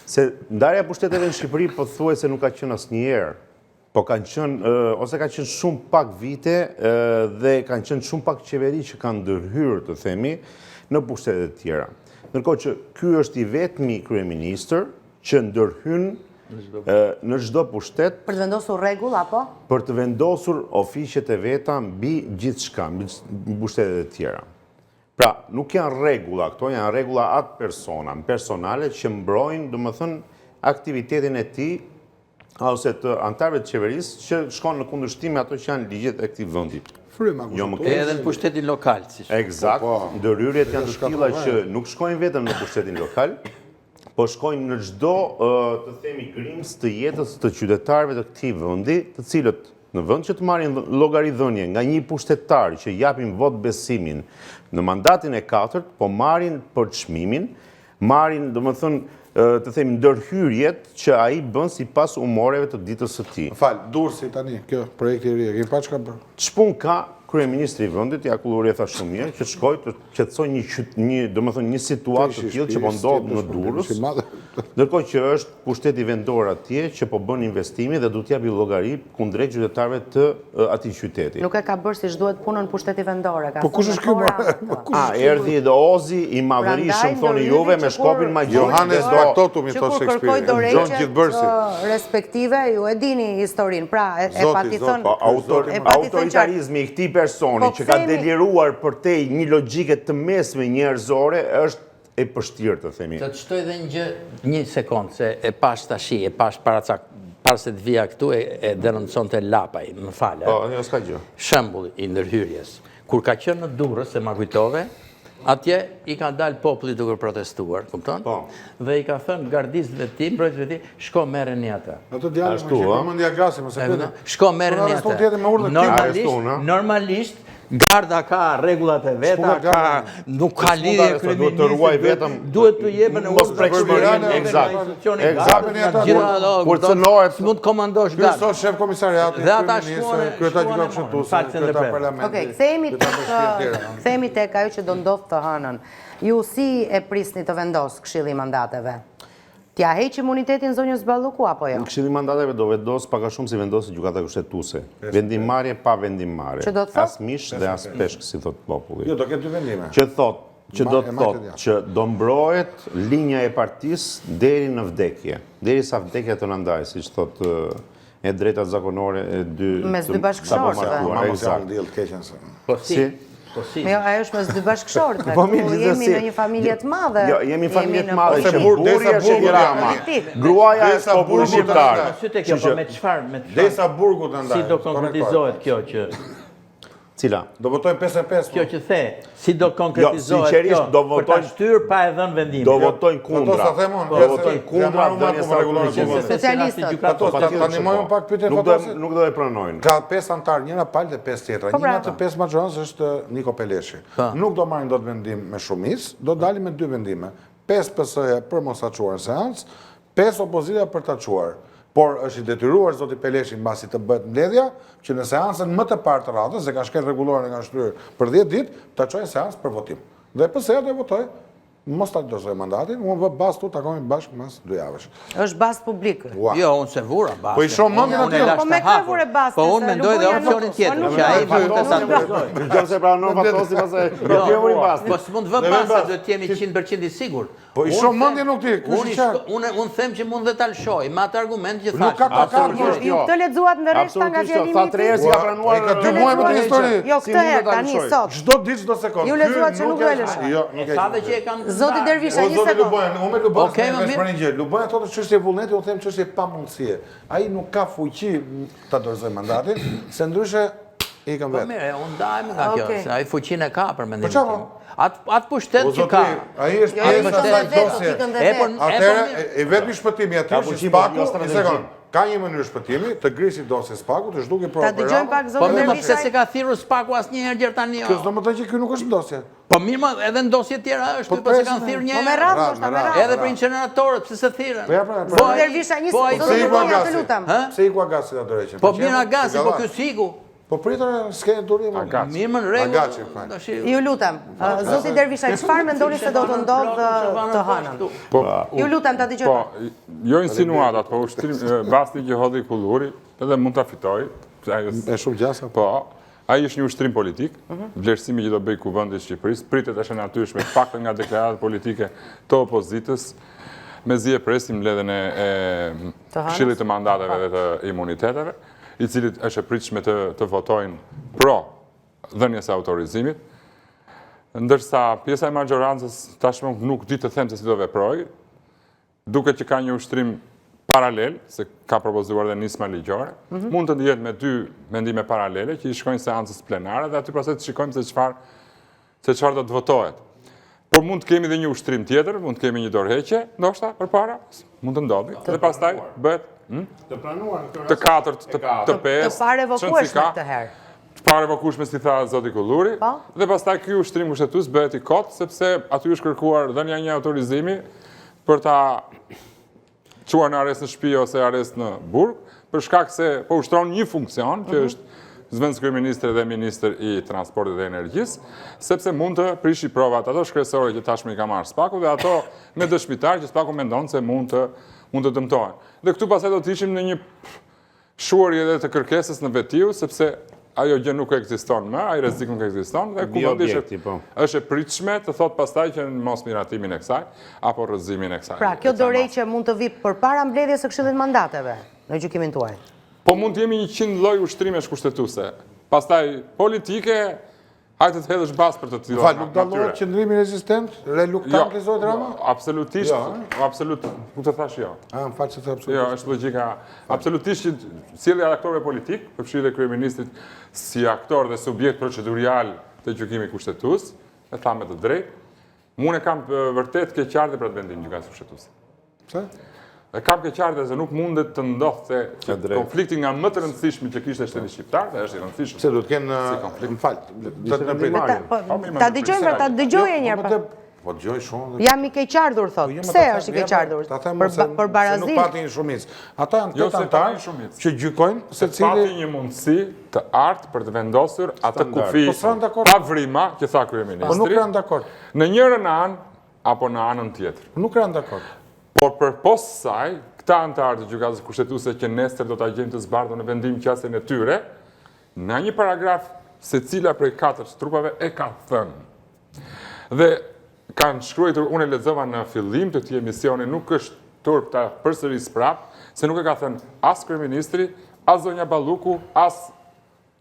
se ndarja e pushteteve në Shqipëri pothuajse nuk ka qenë asnjëherë, po kanë qenë ose ka qenë shumë pak vite dhe kanë qenë shumë pak qeveri që kanë ndërhyrë, të themi, në pushtete të tjera. Ndërkohë që ky është i vetmi kryeministër që ndërhyn në çdo pushtet Për të vendosur rregull apo? për të vendosur ofiqet e veta mbi gjithçka, mbi pushtetet e tjera. Pra, nuk janë rregulla, këto janë rregulla ad persona, personale që mbrojnë, domethënë, aktivitetin e tij ose të anëtarëve të qeverisë që shkon në kundërshtim me ato që janë ligjet e këtij vendi. Fryma Jo më Edhe në pushtetin lokal, si shumë. Eksakt, ndërhyrjet janë të tilla që nuk shkojnë vetëm në pushtetin lokal, po shkojnë në çdo, të themi, krims të jetës të qytetarëve të këtij vendi, të cilët në vend që të marrin llogaridhënie nga një pushtetar që japin vot besimin në mandatin e 4, po marrin për çmimin, marrin, domethënë, të themi, ndërhyrjet që ai bën sipas umoreve të ditës së tij. Durrësi tani, kjo projekti i ri, e kemi pa çka bën. Çpun ka kryeministri i vendit, ja Kulluri e tha shumë mirë, që shkoj të qetësoj një situatë të tillë që po ndodh në Durrës, ndërkohë që është pushteti vendor atje që po bën investimi dhe do të japi llogari kundrejt qytetarëve të atij qyteti. Nuk e ka bërë siç duhet punën pushteti vendor. Po kush është ky? Erdhi dhe Ozi i madhërisëm thoni juve me shkopin magjik. Johannes Baktotu mi thotë Shakespeare. Gjon Gjithbërsi. Respektive ju e dini historinë. Pra, e pati thënë autoritarizmi i këtij personi që ka deliruar përtej një logjike të mesme njerëzore është e pështirë të themi. Të shtoj dhe një gjë, një sekundë, se e pash tashi, e pash para se të vija këtu e denonconte Lapaj, më falë. Po, jo s'ka gjë. Shembull i ndërhyrjes. Kur ka qenë në Durrës, se ma kujtove, atje i ka dalë populli duke protestuar, kupton? Po. Dhe i ka thënë gardistëve ti, mbrojtësve ti, shko merreni ata. Ato djalë më që mendja grasi, mos e pyet. Shko merreni ata. Normalisht garda ka rregullat e veta, nuk ka lidhje duhet të ruaj vetëm, duhet të jepen mos prekshmërinë, eksakt. Kur cënohet, mund të komandosh Ky sot shef komisariati, dhe ata kryetari i kështu, kryetari parlamentit. Okej, kthehemi tek ajo që do ndodh të hënën. Ju si e prisni të vendos Këshilli i Mandateve? T'ja heq imunitetin zonjës Balluku apo jo? Këshilli i Mandateve do vendos pak a shumë si vendosi gjykata kushtetuese. Vendimmarrje pa vendimmarrje. Që do të thotë? As mish dhe as peshk, si thot populli. Jo, do ketë dy vendime. Që do të thotë që do mbrohet linja e partisë deri në vdekje, derisa vdekja të na ndajë, siç thotë e drejtat zakonore e dy mes dy bashkëshortëve. Eksakt. Po si? Jo, ajo është mes dy bashkëshortëve. Po mirë, Jemi në një familje të madhe. Jo, jemi familje të madhe që burri burri është Rama. Gruaja është populli shqiptar. Po me çfarë? Desa burgu të ndaj. Si do konkretizohet kjo që Cila? Do votojmë 5-5. Kjo që the, si do konkretizohet kjo për ta shtyr pa e dhënë vendim. Do votojnë kundra. Do votojnë kundra dhënies së autorizimit. Socialistët. Ato tani më pak pyetje fatose. Nuk do e pranojnë. Ka 5 antar, njëra palë dhe 5 tjetra. Njëra të 5 majoranës është Niko Peleshi. Nuk do marrin dot vendim me shumicë, do dalin me 2 vendime. 5 PS-ja për mos ta çuar seancë, 5 opozita për ta çuar. Por është i detyruar zoti Peleshi mbasi të bëhet mbledhja që në seancën më të parë të radhës, dhe ka shkel rregullore nga shtryer për 10 ditë, ta çojë seancë për votim. Dhe PS-ja do votojë mos ta dozoj mandatin, unë bas tu takohemi bashkë mas 2 javësh. Është bazë publike. Jo, unë se vura bastë. Po i shoh mendjen aty. Po me kë vure bastë? Po unë mendoj dhe opsionin tjetër, që ai mund të ta ndërtojë. Nëse pranon Fatosi pastaj do të vuri bastë. Po s'mund vë bastë, do të jemi 100% i sigurt. Po i shoh mendjen nuk ti, kush i qartë. Unë them që mund dhe ta lëshoj, me atë argument që Nuk thash. ka Ju këtë lexuat ndërreshta nga fjalimi i tij. Si ka pranuar. Ka 2 muaj më të histori. Jo, këtë herë tani sot. Çdo ditë çdo sekond. Ju lexuat që nuk do e lëshoj. Jo, nuk e. Sa dhe që e kam. Zoti Dervisha, një sekond. Unë me Luban me shprehin gjë. Luban thotë çështje vullneti, unë them çështje pamundësie. Ai nuk ka fuqi ta dorëzoj mandatin, se ndryshe i kam Po vetë. mirë, unë ndajmë nga kjo, se ai fuqinë e ka për mendimin Po çfarë? tim. Atë pushtet që ka. Ai është pjesë e asaj dosje. Atëherë i vetmi shpëtimi aty është Spaku, një sekond. Ka një mënyrë shpëtimi të grisi dosje Spaku, të zhduki Ta dëgjojmë pak Po zotin mirë, Dervisha. pse se ka thirrur Spaku asnjëherë gjë tani. Kjo s'do më thënë që ky nuk është në dosje. Po mirë, më edhe në dosje tjera është, po se kanë thirrur një. Po me radhë, është me radhë. Edhe për incineratorët, pse se thirrën? Po ja pra. Zotin Dervisha, një sekond, Se zotin i Dervisha, Guagasi. të lutem. Pse i Guagasi ato rreqen? Po mirë Agasi, po ky sigu. Po pritër s'ke durim. Mirë më në rregull. Agaci, fal. Ju lutem, zoti Dervisha, çfarë mendoni se do të ndodhë të hënën? Ju lutem ta dëgjoj. Po, jo insinuatat, po basti që hodhi Kulluri, edhe mund ta fitoj. E shumë gjasa. Po, ai është një ushtrim politik, vlerësimi që do bëj Kuvendi i Shqipërisë, pritet është e natyrshme, paktën nga deklaratat politike të opozitës. mezi e presim mbledhjen e Këshillit të mandateve dhe të imuniteteve, i cili është e pritshme të votojnë pro dhënies së autorizimit, ndërsa pjesa e maggjorancës tashmë nuk di të them se si do veproj, duke që ka një ushtrim paralel, se ka propozuar dhe nisma ligjore, mund të jetë me 2 mendime paralele që i shkojnë seancës plenare dhe aty pastaj të shikojmë se çfarë do të votohet. Por mund të kemi dhe një ushtrim tjetër, mund të kemi një dorëheqje, ndoshta përpara, mund të ndodhi, dhe pastaj bëhet Të planuar të katërt, të pestë, Të parevokueshme këtë herë. të parevokueshme si tha zoti Kulluri, dhe pastaj ky ushtrim kushtetues bëhet i kot, sepse aty është kërkuar dhënia një autorizimi për ta quar në arrest në shtëpi ose arrest në burg, për shkak se po ushtron një funksion, që është zëvendës kryeministri dhe ministër i transportit dhe energjisë, sepse mund të prishi provat ato shkresore që tashmë i ka marrë Spaku dhe ato me dëshmitar që Spaku mendon se mund të dëmtohen. Dhe këtu pastaj do të ishim në një shuarje edhe të kërkesës në vetiu, sepse ajo gjë nuk ekziston më, ai rrezik nuk ekziston dhe kuvendi është e pritshme të thot pastaj që mos miratimin e kësaj apo rrëzimin e kësaj. Pra, kjo dorëheqje mund të vi përpara mbledhjes së Këshillit mandateve, në gjykimin tuaj. Po mund të jemi 100 lloj ushtrimesh kushtetuese. Pastaj politike, hajde të hedhësh bazë për të tilla. Fal, nuk dallohet qëndrimi rezistent, reluktant i zotit Rama? Absolutisht, absolut, nuk të thash jo. Më fal se të absolutisht. Jo, është logjika. Absolutisht që sjellja e aktorëve politik, përfshirë dhe kryeministrit si aktor dhe subjekt procedurial të gjykimit kushtetues, e tha me të drejtë, unë kam vërtet keqardhje për atë vendim gjykatës kushtetuese. Pse? Dhe kam keqardhje se nuk mundet të ndodhte që konflikti nga më të rëndësishmi që kishte shteti shqiptar, dhe është i rëndësishëm. Se do të kenë, më fal, Ta dëgjojmë, ta dëgjojë një herë. Po dëgjoj shumë. Jam i keqardhur, thot. Pse është i keqardhur? Për barazim. Nuk pati një shumicë. Ata janë 8 antarë që gjykojnë se cili pati një mundësi të artë për të vendosur atë kufi pa vrima, që tha kryeministri. Po nuk janë dakord. Në njërën anë apo në anën tjetër. Nuk janë dakord. Por për posë saj, këta antarë të gjykatës kushtetuese që nesër do të gjejnë të zbardhur në vendim qasjen e tyre, në një paragraf se cila prej 4 trupave e ka thënë. Dhe kanë shkruar, unë e lexova në fillim të këtij emisioni, nuk është turp ta përsëris prap, se nuk e ka thënë as kryeministri, as zonja Balluku, as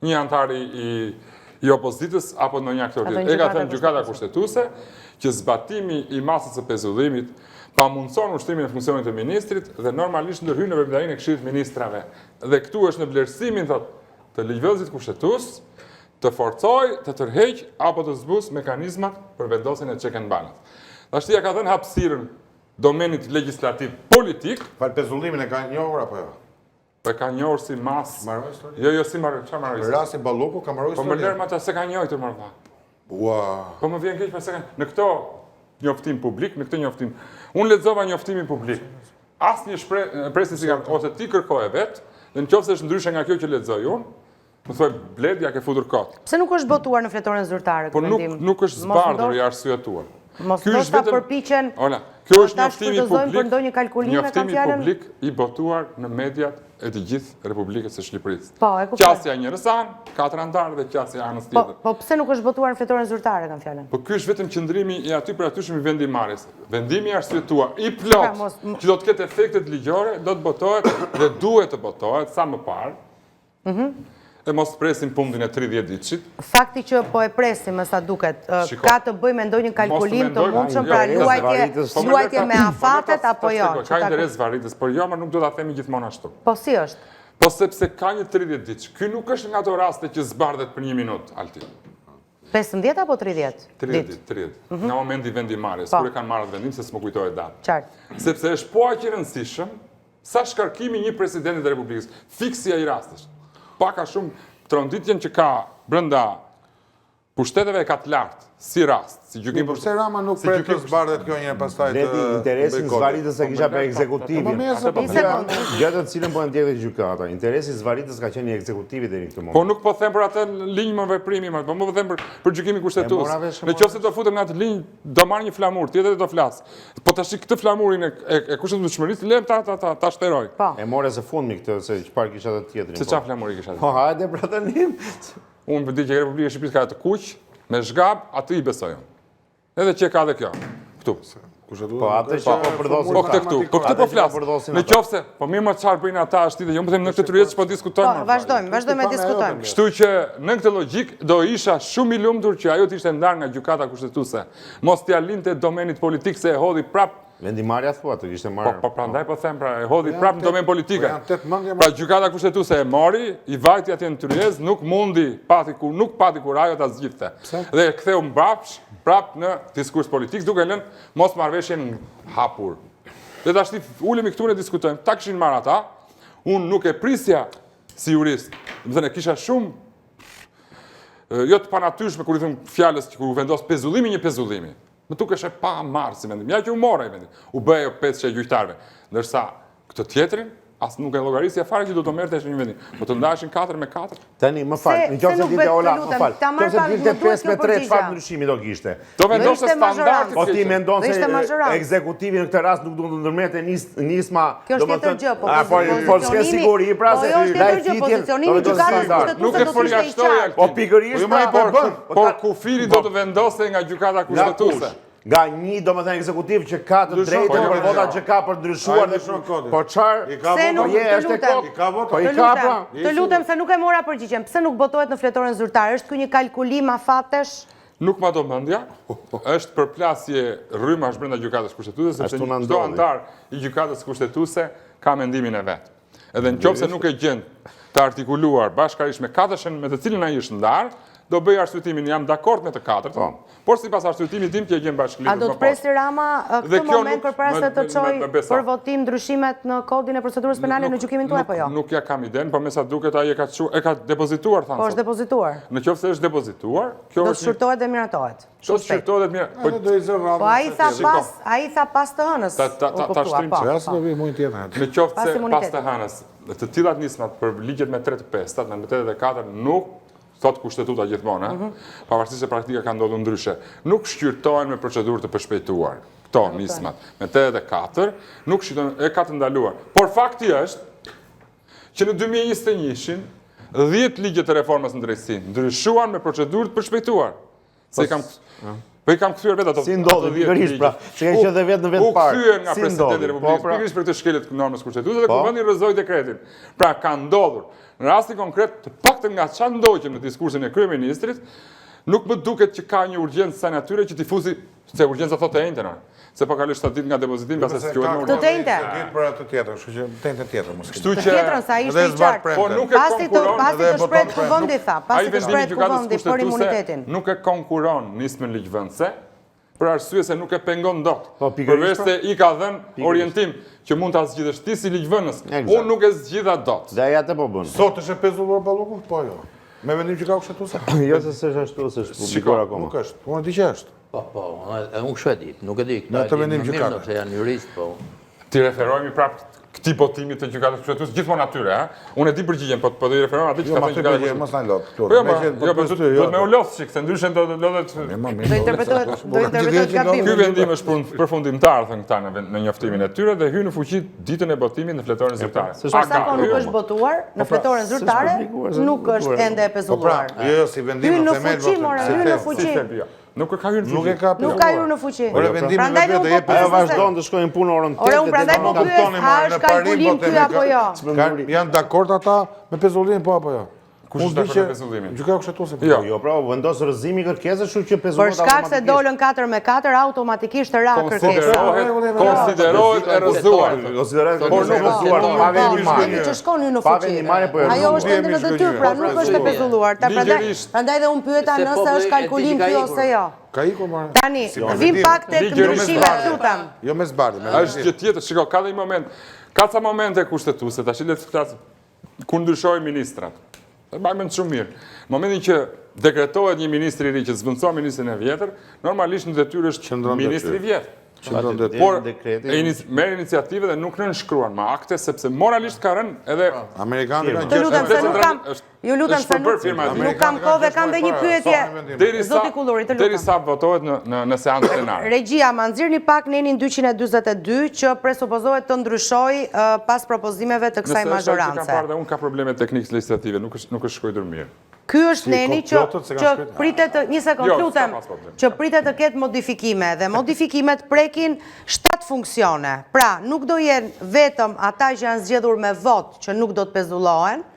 një antar i opozitës apo ndonjë aktor tjetër. E ka thënë gjykata kushtetuese që zbatimi i masës së pezullimit pa mundëson ushtrimin e funksionit të ministrit dhe normalisht ndërhyn në veprimtarinë e Këshillit të Ministrave. Dhe këtu është në vlerësimin të ligjvëllësit kushtetues të forcoj, të tërheq apo të zbus mekanizmat për vendosjen e check and balance. Tashtia ka dhënë hapësirën domenit legjislativ politik. Fal pezullimin e ka njohur apo jo? Po e ka njohur si mas. Mbaroj histori? Jo, si mbaroj, çfarë mbaroj? Rasti Balluku ka mbaroj Po histori. më lërë ma ta se ka njohur më dha. Ua. Po më vjen keq pas se ka. Në këto njoftim publik, në këtë njoftim. Unë lexova njoftimin publik. Asnjë presi si kam ose ti kërkoje vet, dhe nëse është ndryshe nga kjo që lexoj unë, më thoj Bled ja ke futur kot. Pse nuk është botuar në fletoren zyrtare Po këtë vendim? nuk është zbardhur i arsyetuar. Mos ndoshta përpiqen. Kjo është njoftimi publik. Për ndonjë kalkulim me kanë fjalën. Njoftimi publik i botuar në mediat e të gjithë Republikës së Shqipërisë. Po, e kuptoj. Qasja njërës anë, 4 antarë dhe qasja anës tjetër. Po pse nuk është botuar në fletoren zyrtare kanë fjalën? Po ky është vetëm qëndrimi i aty për atyshëm i vendimarrjes. Vendimi i arsyetuar i plot që do të ketë efektet ligjore, do të botohet dhe duhet të botohet sa më parë. E mos presim fundin e 30 ditësit. Fakti që po e presim, sa duket, ka të bëjë me ndonjë kalkulim të mundshëm pra luajtje me afatet apo jo? Ka interes varritës, por jo, nuk do ta themi gjithmonë ashtu. Po si është? Po sepse ka një 30 ditë. Ky nuk është nga ato raste që zbardhet për 1 minutë, Altin. 15 apo 30? 30. Nga momenti i vendimarrjes, kur e kanë marrë vendim se s'më kujtohet datë. Qartë. Sepse është po aq i rëndësishëm sa shkarkimi një presidentit të Republikës, fiksi ai rastesh. Paka shumë tronditjen që ka brenda pushteteve e ka të lartë, si rast, si gjykim. Pse Rama nuk pret të zbardhet kjo një pastaj të interesin zvarritës e kisha për ekzekutivin. Gjatë të cilën po ndjekte gjykata, interesi zvarritës ka qenë i ekzekutivit deri në këtë moment. Po nuk po them për atë linjë më veprimi, po më them për gjykimin kushtetues. Nëse do futem në atë linjë, do marr një flamur, tjetër do flas. Po tash këtë flamurin e kushtetueshmërisë lëm ta shteroj. E morë së fundmi këtë se çfarë kisha të tjetrin. Se çfarë flamuri kisha? Po hajde pra tani. Unë di që Republika e Shqipërisë ka të kuq, me zgab, atë i besoj unë. Edhe që ka dhe kjo, këtu. Po atë që përdorsin. Po këtë këtu, po këtë po flas. Në qoftë se, po mirë më çfarë bëjnë ata është dhe jo më them në këtë tryezë po diskutojmë. Po, vazhdojmë e diskutojmë. Kështu që në këtë logjik do isha shumë i lumtur që ajo të ishte ndarë nga gjykata kushtetuese. Mos t'ia linte domenit politik se e hodhi prap. Vendimarrja thua të kishte marrë. Po prandaj po them pra e hodhi prap në domen politike. Po, Pra gjykata kushtetuese e mori, i vajti atje në tryezë, nuk pati kur ajo ta zgjidhte. Dhe e ktheu prap në diskurs politik, duke lënë mos marrëveshjen hapur. Dhe tash ulemi këtu ne diskutojmë. Ta kishin marrë ata, unë nuk e prisja si jurist. Më thënë kisha shumë jo të panatyrshme kur i them fjalës që kur u vendos pezullimi një pezullimi. Më dukesh e pa marrë si mendim. Ja që u mora i mendim. U bëjë 500 gjyqtarëve. Ndërsa këtë tjetrin as nuk e llogarisja fare që do të merrtesh në një vendim. Po të ndaheshin 4-4. Tani më fal, nëse dilte Ola, më fal. Nëse dilte 5-3 çfarë ndryshimi do kishte? Do vendosë standardet. Po ti mendon se ekzekutivi në këtë rast nuk do të ndërmete nisma, domethënë. Po s'ke siguri pra se pozicionimi i gjykatës nuk e përjashtoj. Po pikërisht por kufiri do të vendosë nga gjykata kushtetuese. Nga një domethënë ekzekutiv që ka të drejtën për votat që ka për ndryshuar po çfarë se nuk është kot po i ka pra të lutem se nuk e mora përgjigjen pse nuk botohet në fletoren zyrtar është ky një kalkulim afatesh nuk ma do mendja është përplasje rrymash brenda gjykatës kushtetuese sepse çdo antar i gjykatës kushtetuese ka mendimin e vet edhe nëse nuk e gjen të artikuluar bashkërisht me katëshën me të cilin ai është ndarë do bëj arsyetimin, jam dakord me të katërtën, por sipas arsyetimi tim që e gjen bashkëlidhur. A do të presi Rama këtë moment përpara se të çojë për votim ndryshimet në kodin e procedurës penale në gjykimin tuaj apo jo? Nuk ja kam iden, por me sa duket ai e ka depozituar thanë. Po është depozituar. Nëse është depozituar, kjo është do të shqyrtohet dhe miratohet. Do të shqyrtohet dhe miratohet. Po ai tha pas të hënës. Ta shtrim çfarë do vi më tjetër. Në qoftë se pas të hënës, të tilla nismat për ligjet me 3-5, me 84 nuk thot kushtetuta gjithmonë, pavarësisht se praktika ka ndodhur ndryshe. Nuk shqyrtohen me procedurë të përshpejtuar. Këto nismat me 84 nuk shqyrtohen, e ka të ndaluar. Por fakti është që në 2021-shin 10 ligje të reformës në drejtësi ndryshuan me procedurë të përshpejtuar. Se i kam kthyer vetë ato. Si ndodhi pikërisht pra, se kanë qenë vetë në vend parë. U kthyer nga presidenti i Republikës pikërisht për këtë shkelje të normës kushtetuese dhe kuvendi rrëzoi dekretin. Pra ka ndodhur në rastin konkret, të paktën nga çfarë ndoqëm në diskursin e kryeministrit, nuk më duket që ka një urgjencë sa natyre që tifuzi se urgjenca thotë e njëjtën. Se po kaloj 7 ditë nga depozitimi pas se quhet në urgjencë. Të njëjtë. Ditë për atë tjetër, kështu që tentë tjetër mos. Kështu që tjetrën sa ishte i qartë. Po nuk e konkuron. Pasi të shpret kuvendi tha, pasi të shpret kuvendi për imunitetin. Nuk e konkuron nismën ligjvendëse. Për arsye se nuk e pengon dot. Përveç se i ka dhënë orientim që mund ta zgjidhësh ti si ligjvënës. Unë nuk e zgjidha dot. Dhe ai atë po bën. Sot është e pezulluar balloku? Po jo. Me vendim që ka kushtetuese? Jo se s'është ashtu, s'është publikuar akoma. Nuk është. Unë di që është. Po, unë kështu e di, nuk e di. Në të vendim që ka. Nëse janë jurist, po. Ti referohemi prapë këtij votimi të gjykatës kushtetuese gjithmonë atyre, ha? Unë e di përgjigjen, po do i referohem atë që ka thënë gjykata kushtetuese. Mos na lot këtu. Jo, me u lodh çik, se ndryshe do lodhet. Do interpretohet gabim. Ky vendim është përfundimtar thënë këta në njoftimin e tyre dhe hyn në fuqi ditën e votimit në fletoren zyrtare. Sa nuk është votuar në fletoren zyrtare, nuk është ende e pezulluar. Jo, si vendim në themel. Hyn në fuqi. Nuk e ka hyrë në fuqi. Nuk ka hyrë në fuqi. Prandaj nuk ajo vazhdon të shkojnë punë orën 8. Ora unë prandaj po pyes, a është kalkulim ky apo jo? Janë dakord ata me pezullimin po apo jo? Kush është dakord me pezullimin? Gjykata kushtetuese. Jo, pra vendos rrëzimi kërkesës, kështu që pezullohet. Për shkak se dolën 4-4 automatikisht ra kërkesa. Konsiderohet e rrëzuar. Konsiderohet por nuk rrëzuar, pa vendimmarrje. Që shkon hyn në fuqi. Ajo është ende në detyrë, pra nuk është e pezulluar. Prandaj dhe unë pyeta nëse është kalkulim ky ose jo. Ka ikur më. Tani, vim pak tek ndryshimet, lutem. Jo me zbardhje. Është gjë tjetër, shiko, ka një moment, ka ca momente kushtetuese, tash le të flas ku ndryshojnë ministrat. E bëjmë shumë mirë. Në momentin që dekretohet një ministri i ri që zvendëson ministrin e vjetër, normalisht në detyrë është ministri i vjetër. Por merr iniciativë dhe nuk nënshkruan me akte sepse moralisht ka rënë edhe amerikanët Ju lutem se nuk kam kohë, kam dhe një pyetje. Zoti Kulluri, të lutem. Derisa votohet në seancë plenare. Regjia, ma nxirrni pak nenin 242 që presupozohet të ndryshojë pas propozimeve të kësaj mazhorance. Nëse është që kam parë dhe unë ka probleme teknikës legislative, nuk është shkruar mirë. Ky është neni që pritet, një sekond, Jo, lutem, s'ka pas problem. që pritet të ketë modifikime dhe modifikimet prekin 7 funksione. Pra, nuk do jenë vetëm ata që janë zgjedhur me vot që nuk do të pezullohen,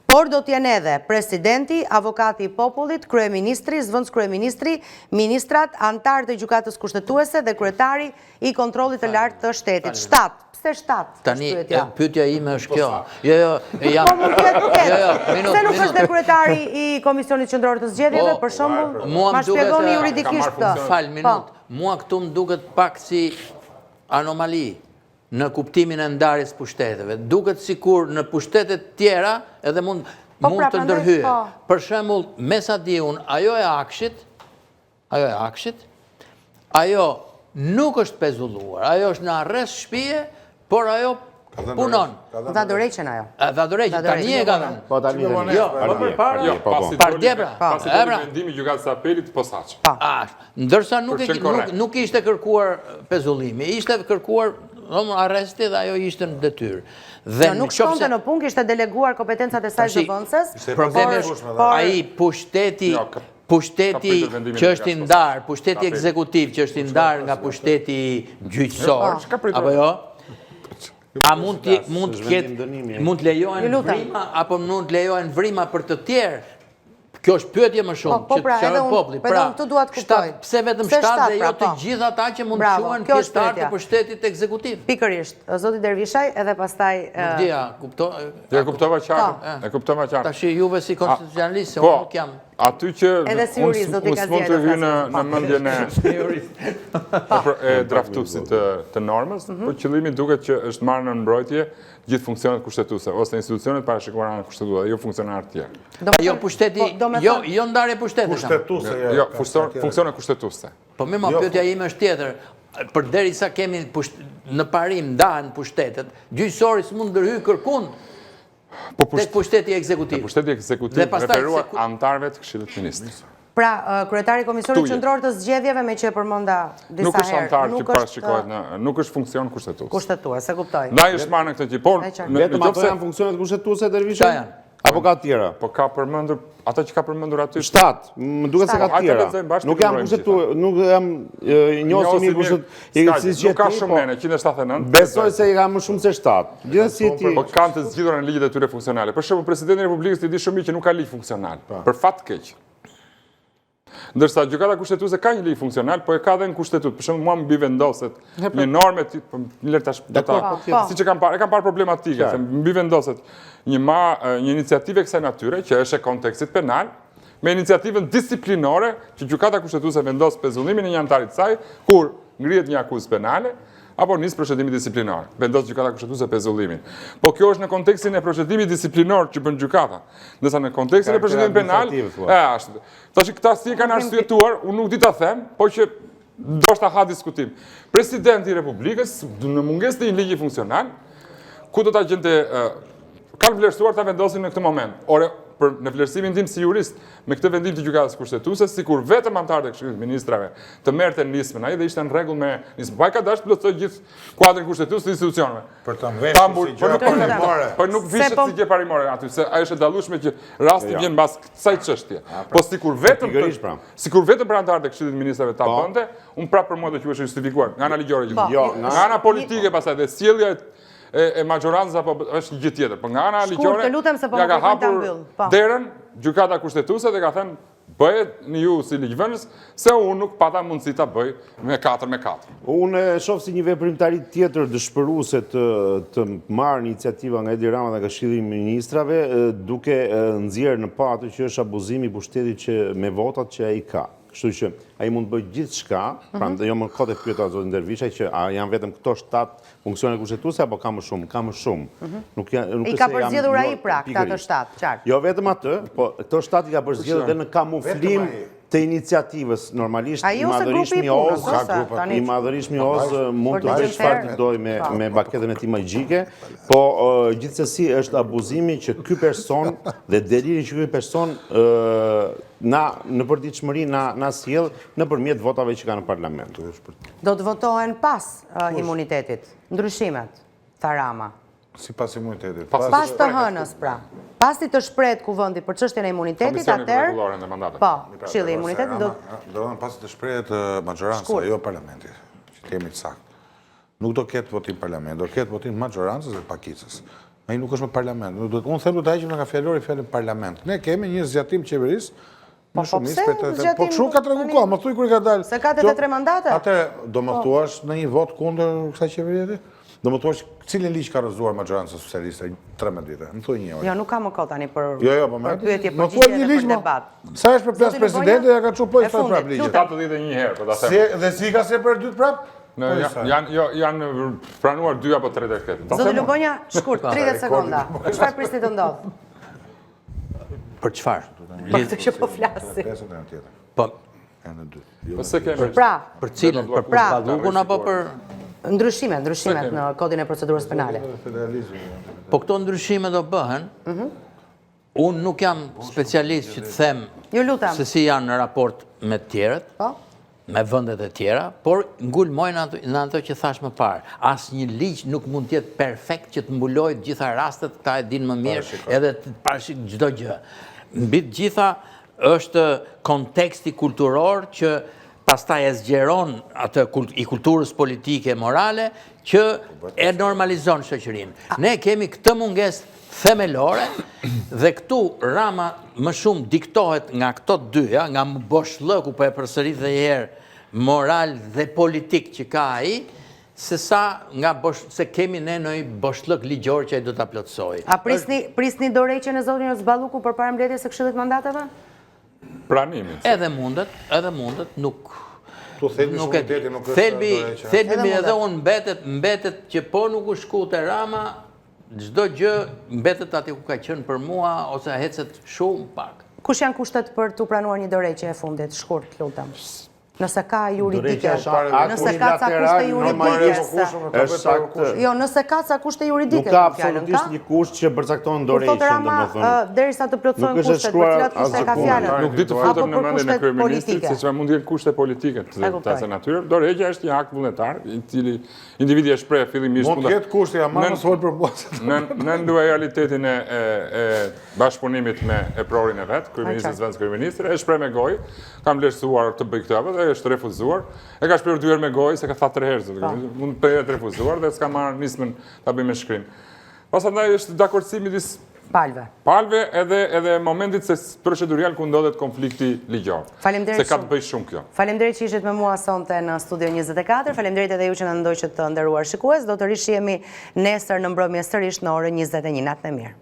por do t'jenë edhe presidenti, avokati i popullit, kryeministri, zvendës kryeministri, ministrat, antarët e gjykatës kushtetuese dhe kryetari i kontrollit të lartë të shtetit. 7. Pse 7? Tani, pyetja ime është kjo. Po mund tjetë. Pse nuk është dhe kryetari i Komisionit Qendror të Zgjedhjeve, për shembull, ma shpjegoni juridikisht këtë. Fal minut. Mua këtu më duket pak si anomali në kuptimin e ndarjes pushteteve. Duket sikur në pushtetet tjera edhe mund të ndërhyje. Për shembull, me sa di unë, ajo e akshit, ajo nuk është pezulluar, ajo është në arrest shtëpie, por ajo punon. Dha dorëheqjen ajo. Dha dorëheqjen, tani e ka dhënë. Po tani Jo, pasi doli vendimi i gjykatës së apelit posaçëm. Ndërsa nuk ishte kërkuar pezullimi, ishte kërkuar arresti dhe ajo ishte në detyrë. Nuk shkonte në punë, kishte deleguar kompetencat e saj zëvendëses. Problemi është ai pushteti që është i ndarë, pushteti ekzekutiv që është i ndarë nga pushteti gjyqësor, apo jo? A mund të lejohen vrima, apo mund të lejohen vrima për të tjerë? Kjo është pyetje më shumë, që të qarë popli. Pra, pse vetëm 7 dhe jo të gjithë ata që mund të quhen pjesëtar të pushtetit ekzekutiv? Pikërisht, zoti Dervishaj, edhe pastaj... Nuk dija, E kuptova qartë. Tash juve si konstitucionalist, se unë nuk jam... Aty që unë s'mund të hy në mendjen e draftuesit të normës, por qëllimi duket që është marrë në mbrojtje gjithë funksionet kushtetuese ose institucionet parashikuara në kushtetuese, jo funksionarë të tjerë. Jo pushteti, jo ndarje pushtetit. Jo, funksionet kushtetuese. Po mirë, ma pyetja ime është tjetër. Përderisa kemi në parim ndahen pushtetet, gjyqësori s'mund ndërhyjë kërkund tek pushteti ekzekutiv. Pushteti ekzekutiv referuar antarëve të Këshillit të Ministrëve. Pra, kryetari Komisionit Qendror të Zgjedhjeve, me që e përmenda disa herë, nuk është antar që parashikohet, nuk është funksion kushtetues. Kushtetues, e kuptoj. Ndaj është marrë në këtë gjë, por vetëm ato janë funksionet kushtetuese Dervishaj? Apo ka tjera? Po ka përmendur, ata që ka përmendur aty... 7, më duket se ka tjera. Nuk jam kushtetues, nuk jam njohësi kushtetues. Nuk ka shumë nene, 179. Besoj se i ka më shumë se 7. Gjithsesi ti... Po kanë të zgjidhura në ligjet e tyre funksionale. Për shembull, presidenti i Republikës i di shumë mirë që nuk ka ligj funksional. Për fat të keq. Ndërsa gjykata kushtetuese ka një ligj funksional, po e ka dhe në kushtetut. Për shembull, mua më mbi vendoset një normë siç e kam parë problematike, se mbi vendoset një iniciativë kësaj natyre që është e kontekstit penal, me iniciativën disiplinore që gjykata kushtetuese vendos pezullimin e një antarit saj kur ngrihet një akuzë penale apo nis procedimi disiplinor. Vendos gjykata kushtetuese pezullimin. Po kjo është në kontekstin e procedimit disiplinor që bën gjykata. Ndërsa në kontekstin e procedimit penal, tash këta si kanë arsyetuar, unë nuk di ta them, po që ndoshta ha diskutim. Presidenti i Republikës në mungesë të një ligji funksional, ku do ta gjente kanë vlerësuar ta vendosin në këtë moment. Ore, në vlerësimin tim si jurist, me këtë vendim të gjykatës kushtetuese, sikur vetëm antarët e Këshillit të Ministrave të merrten nismën ai dhe ishte në rregull me nismën. Pa ka dash plotsoj gjithë kuadrin kushtetues të institucioneve. Për të mbështetur si gjë parimore. Po nuk vishet si gjë parimore aty, se ai është e dallueshme që rasti vjen mbas kësaj çështje. Po sikur vetëm për antarët e Këshillit të Ministrave ta bënte, unë prapë për mua do quhesh justifikuar nga ana ligjore. Nga ana politike pastaj dhe sjellja e majorancës apo është një gjë tjetër. Po nga ana ligjore ja ka hapur derën gjykata kushtetuese dhe ka thënë bëhet në ju si ligjvënës se unë nuk pata mundësi ta bëj me 4-4. Unë e shoh si një veprimtari tjetër dëshpëruese të marrë iniciativa nga Edi Rama dhe Këshilli i Ministrave duke nxjerrë në pa atë që është abuzimi i pushtetit që me votat që ai ka. Kështu që ai mund të bëjë gjithçka, prandaj jo më kote pyeta zotin Dervishaj që a janë vetëm këto 7 funksione kushtetuese apo ka më shumë? Ka më shumë. Nuk i ka përzgjedhur ai pra këto 7, qartë. Jo vetëm atë, po këto 7 i ka përzgjedhur edhe në kamuflim të iniciativës. Normalisht i madhërisht Mioz mund të bëjë çfarë të dojë me baketën e tij magjike, po gjithsesi është abuzimi që ky person dhe deliri që ky person në përditshmëri na sjell nëpërmjet votave që ka në parlament. Do të votohen pas imunitetit, ndryshimet, tha Rama. Sipas imunitetit. Pas të hënës, pra. Pasi të shprehet kuvendi për çështjen e imunitetit, Komisioni atëherë rregullore ndaj mandateve. po, Këshilli i imunitetit do Do pasi të shprehet majoranca, jo parlamenti, që të jemi të saktë. Nuk do ketë votim parlament, do ketë votim majorancës dhe pakicës. Ai nuk është më parlament. Unë them do të heqim nga fjalori fjalën parlament. Ne kemi një zgjatim qeverisë Po, më shumë pse po zgjatim, kështu ka treguar koha, më thuj kur i ka dalë. Se ka 83 mandate? Atëherë do më thuash në një vot kundër kësaj qeverie? Do më thuash cilin ligj ka rrëzuar majoranca socialiste 13 vite? Më thuaj një orë. Jo, nuk ka më kohë tani për Jo, po më. pyetje Më thuaj përgjigje një dhe ligj për më. debat. Sa është për plas Zoti presidente Lubonja, ja ka çu po i e thon fundit, prap ligjin. lutem. 71 herë, po ta them. Dhe si ka se për dytë prap? Janë pranuar 2 apo 3 dekretet. Zoti Lubonja, shkurt, 30 sekonda. Çfarë prisni të ndodh? Për çfarë? Për këtë që po flasim. Pesën e tjetër. Po, Në dytë. Po se kemi. Pra, për cilën? Për ballukun apo për... ndryshimet në kodin e procedurës penale. Po këto ndryshime do bëhen, unë nuk jam specialist që të them Ju lutem. se si janë në raport me të tjerët, Po? me vendet e tjera, por ngulmojnë në ato që thash më parë. Asë një ligj nuk mund tjetë perfekt që të mbulojë të gjitha rastet, këta e dinë më mirë, edhe të parashik çdo gjë. Mbi të gjitha është konteksti kulturor që pastaj e zgjeron atë i kulturës politike e morale që e normalizon shoqërinë. Ne kemi këtë mungesë themelore dhe këtu Rama më shumë diktohet nga këto dyja, nga boshllëku po e përsërit dhe herë moral dhe politik që ka ai, se kemi ne një boshllëk ligjor që ai do ta plotësojë. A prisni dorëheqjen e zotit Zballuku përpara mbledhjes së Këshillit Mandateve? Pranimit. Edhe mundet, nuk Tu thelbi nuk e di. imuniteti nuk është Thelbi edhe unë mbetet që po nuk u shku te Rama, çdo gjë mbetet aty ku ka qenë për mua ose hecet shumë pak. Kush janë kushtet për të pranuar një dorëheqje e fundit? Shkurt, lutem. Nëse ka juridike, nëse ka ca kushte juridike, jo, nëse ka ca kushte juridike, Nuk ka absolutisht një kusht që përcakton dorëheqjen, domethënë. Derisa të plotësojnë kushtet, për cilat kushte ka fjala. Nuk di të futem në mendjen e kryeministrit, siç mund të jenë kushte politike të asaj natyre. Dorëheqja është një akt vullnetar, i cili individi e shpreh fillimisht mund të ketë kushte mos fol për bosën. Në lojalitetin e bashkëpunimit me EPROR-in e vet, kryeministri Zvenc kryeministri, e shpreh me gojë, kam vlerësuar të bëj këtë dhe është refuzuar. E ka shprehur 2 herë me gojë, se ka thënë 3 herë, mund të jetë refuzuar dhe s'ka marrë nismën ta bëj me shkrim. Pastaj është dakordësi midis palve edhe momentit se procedurial ku ndodhet konflikti ligjor. Se ka të bëjë shumë kjo. Faleminderit që ishit me mua sonte në Studio 24. Faleminderit edhe ju që na ndoqët të nderuar shikues. Do të rishihemi nesër në mbrëmje sërish në orën 21. Natë e mirë.